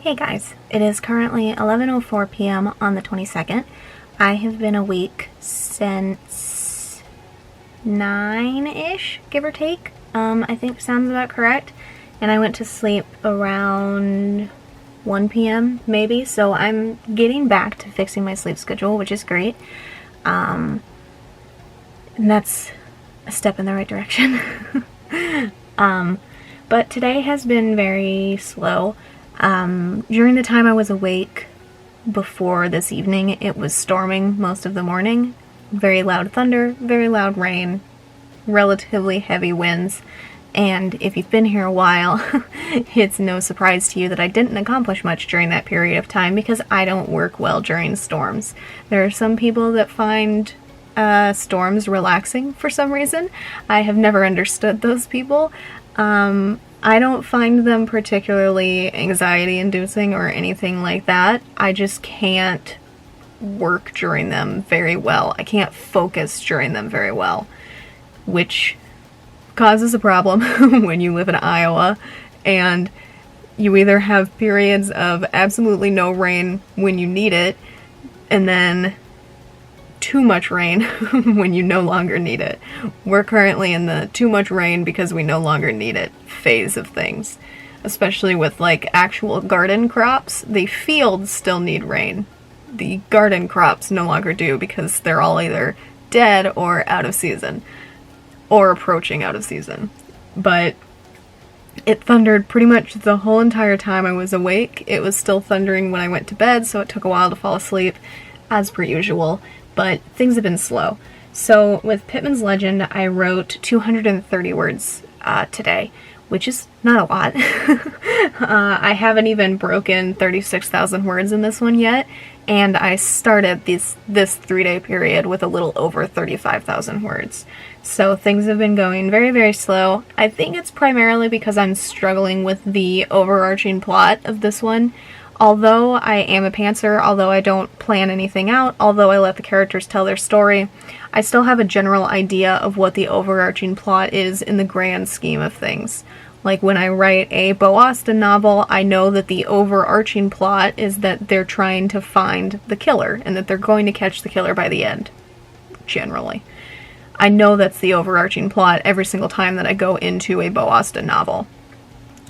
Hey guys, it is currently 11:04 p.m. on the 22nd. I have been awake since 9-ish, give or take. I think sounds about correct. And I went to sleep around 1 p.m. maybe, so I'm getting back to fixing my sleep schedule, which is great. And that's a step in the right direction. But today has been very slow. During the time I was awake before this evening, it was storming most of the morning. Very loud thunder, very loud rain, relatively heavy winds. And if you've been here a while, it's no surprise to you that I didn't accomplish much during that period of time because I don't work well during storms. There are some people that find storms relaxing for some reason. I have never understood those people. I don't find them particularly anxiety-inducing or anything like that. I just can't work during them very well. I can't focus during them very well, which causes a problem when you live in Iowa and you either have periods of absolutely no rain when you need it, and then too much rain when you no longer need it. We're currently in the too much rain because we no longer need it phase of things. Especially with like actual garden crops, the fields still need rain. The garden crops no longer do because they're all either dead or out of season. Or approaching out of season. But it thundered pretty much the whole entire time I was awake. It was still thundering when I went to bed, so it took a while to fall asleep, as per usual. But things have been slow. So with Pittman's Legend, I wrote 230 words today, which is not a lot. I haven't even broken 36,000 words in this one yet, and I started this 3-day period with a little over 35,000 words. So things have been going very, very slow. I think it's primarily because I'm struggling with the overarching plot of this one. Although I am a pantser, although I don't plan anything out, although I let the characters tell their story, I still have a general idea of what the overarching plot is in the grand scheme of things. Like when I write a Beau Austin novel, I know that the overarching plot is that they're trying to find the killer, and that they're going to catch the killer by the end. Generally. I know that's the overarching plot every single time that I go into a Beau Austin novel.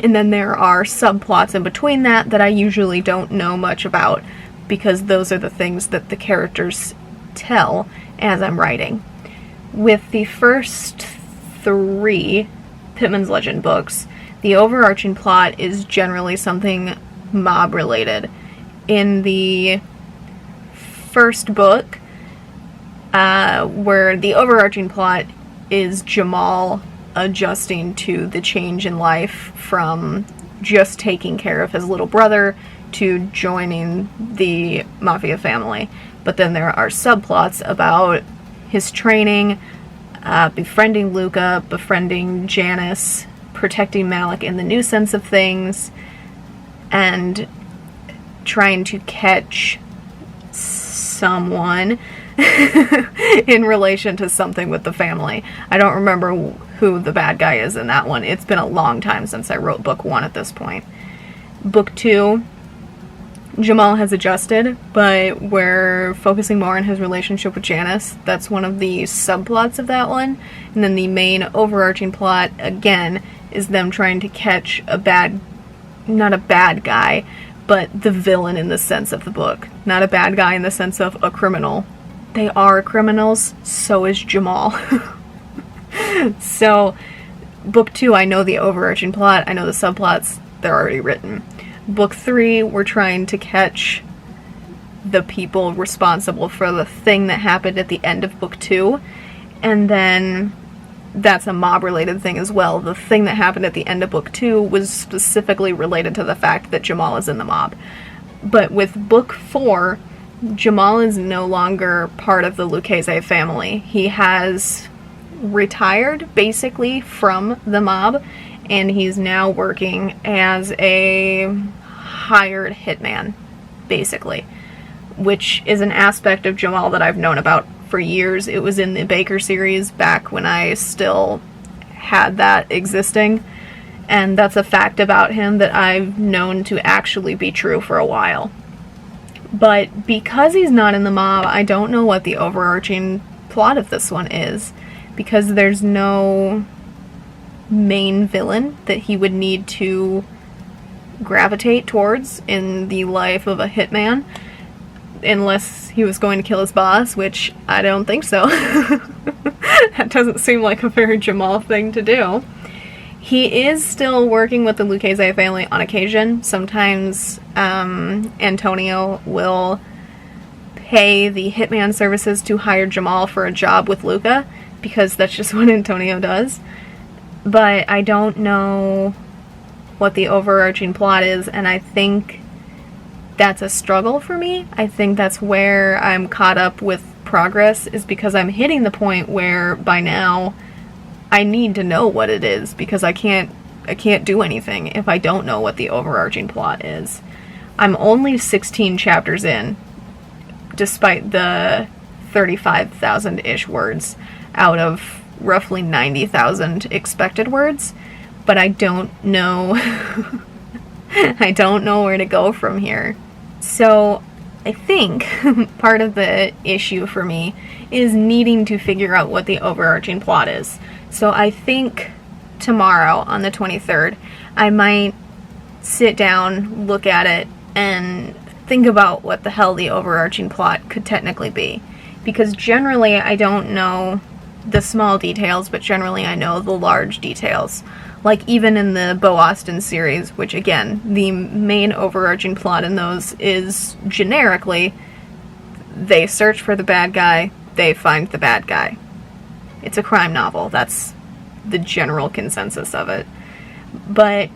And then there are subplots in between that I usually don't know much about, because those are the things that the characters tell as I'm writing. With the first 3 Pittman's Legend books, the overarching plot is generally something mob-related. In the first book, where the overarching plot is Jamal adjusting to the change in life from just taking care of his little brother to joining the mafia family. But then there are subplots about his training, befriending Luca, befriending Janice, protecting Malik in the new sense of things, and trying to catch someone in relation to something with the family. I don't remember who the bad guy is in that one. It's been a long time since I wrote book 1 at this point. Book 2, Jamal has adjusted, but we're focusing more on his relationship with Janice. That's one of the subplots of that one. And then the main overarching plot, again, is them trying to catch not a bad guy, but the villain in the sense of the book. Not a bad guy in the sense of a criminal. They are criminals, so is Jamal. So, book 2, I know the overarching plot, I know the subplots, they're already written. Book 3, we're trying to catch the people responsible for the thing that happened at the end of book 2, and then that's a mob-related thing as well. The thing that happened at the end of book 2 was specifically related to the fact that Jamal is in the mob. But with book 4, Jamal is no longer part of the Lucchese family. He has retired, basically, from the mob, and he's now working as a hired hitman, basically. Which is an aspect of Jamal that I've known about for years. It was in the Baker series back when I still had that existing. and that's a fact about him that I've known to actually be true for a while. But because he's not in the mob, I don't know what the overarching plot of this one is, because there's no main villain that he would need to gravitate towards in the life of a hitman, unless he was going to kill his boss, which I don't think so. That doesn't seem like a very Jamal thing to do. He is still working with the Lucchese family on occasion. Sometimes Antonio will pay the hitman services to hire Jamal for a job with Luca, because that's just what Antonio does. But I don't know what the overarching plot is, and I think that's a struggle for me. I think that's where I'm caught up with progress, is because I'm hitting the point where by now I need to know what it is, because I can't do anything if I don't know what the overarching plot is. I'm only 16 chapters in, despite the 35,000-ish words out of roughly 90,000 expected words, but I don't know I don't know where to go from here. So I think part of the issue for me is needing to figure out what the overarching plot is. So I think tomorrow, on the 23rd, I might sit down, look at it, and think about what the hell the overarching plot could technically be. Because generally I don't know the small details, but generally I know the large details. Like even in the Bo Austin series, which again, the main overarching plot in those is generically, they search for the bad guy, they find the bad guy. It's a crime novel. That's the general consensus of it. But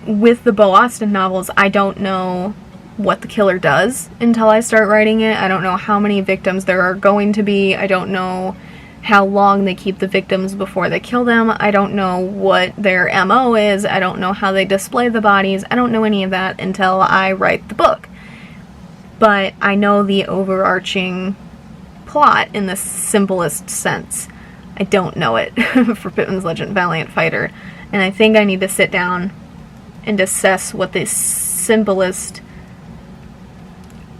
with the Bo Austin novels, I don't know what the killer does until I start writing it. I don't know how many victims there are going to be. I don't know how long they keep the victims before they kill them. I don't know what their MO is. I don't know how they display the bodies. I don't know any of that until I write the book. But I know the overarching plot in the simplest sense. I don't know it for Pittman's Legend Valiant Fighter. And I think I need to sit down and assess what the simplest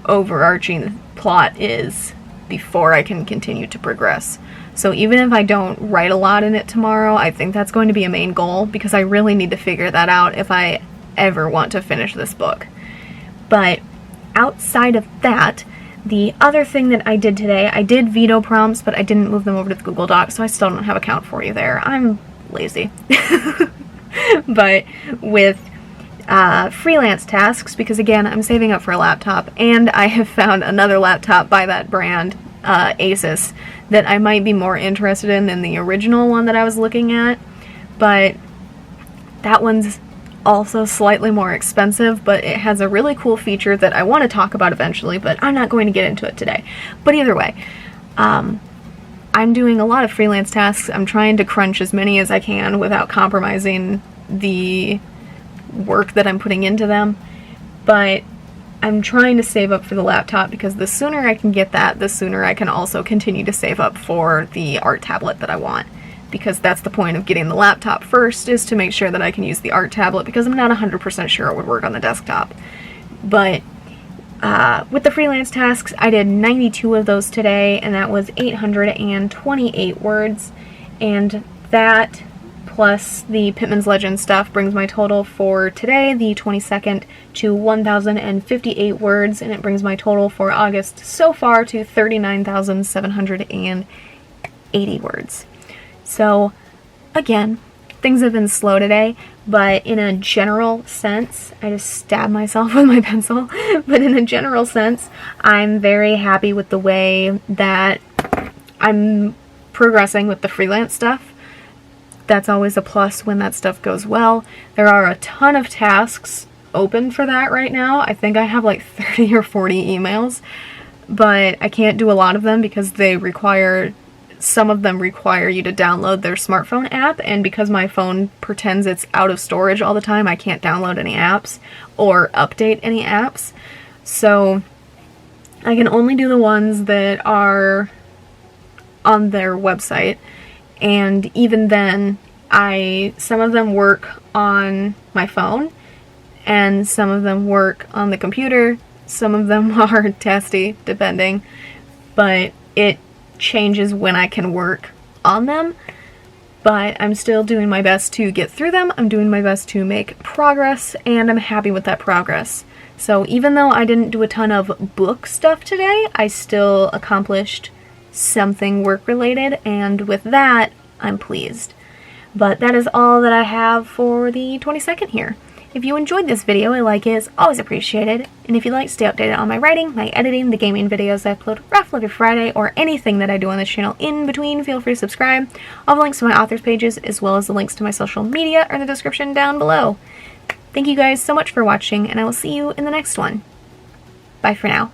overarching plot is before I can continue to progress. So even if I don't write a lot in it tomorrow, I think that's going to be a main goal, because I really need to figure that out if I ever want to finish this book. But outside of that, the other thing that I did today, I did veto prompts, but I didn't move them over to the Google Doc, so I still don't have a count for you there. I'm lazy. But with freelance tasks, because again, I'm saving up for a laptop, and I have found another laptop by that brand, Asus, that I might be more interested in than the original one that I was looking at, but that one's also slightly more expensive, but it has a really cool feature that I want to talk about eventually, but I'm not going to get into it today. But either way, I'm doing a lot of freelance tasks. I'm trying to crunch as many as I can without compromising the work that I'm putting into them, but I'm trying to save up for the laptop, because the sooner I can get that, the sooner I can also continue to save up for the art tablet that I want, because that's the point of getting the laptop first, is to make sure that I can use the art tablet, because I'm not 100% sure it would work on the desktop. But with the freelance tasks, I did 92 of those today, and that was 828 words, and that plus the Pittman's Legend stuff brings my total for today, the 22nd, to 1,058 words, and it brings my total for August so far to 39,780 words. So, again, things have been slow today, but in a general sense, I just stabbed myself with my pencil, but in a general sense, I'm very happy with the way that I'm progressing with the freelance stuff. That's always a plus when that stuff goes well. There are a ton of tasks open for that right now. I think I have like 30 or 40 emails, but I can't do a lot of them because some of them require you to download their smartphone app, and because my phone pretends it's out of storage all the time, I can't download any apps or update any apps. So I can only do the ones that are on their website. And even then, Some of them work on my phone, and some of them work on the computer. Some of them are testy, depending, but it changes when I can work on them. But I'm still doing my best to get through them. I'm doing my best to make progress, and I'm happy with that progress. So even though I didn't do a ton of book stuff today, I still accomplished something work-related, and with that, I'm pleased. But that is all that I have for the 22nd here. If you enjoyed this video, a like is always appreciated, and if you'd like to stay updated on my writing, my editing, the gaming videos I upload roughly every Friday, or anything that I do on this channel in between, feel free to subscribe. All the links to my authors pages, as well as the links to my social media, are in the description down below. Thank you guys so much for watching, and I will see you in the next one. Bye for now.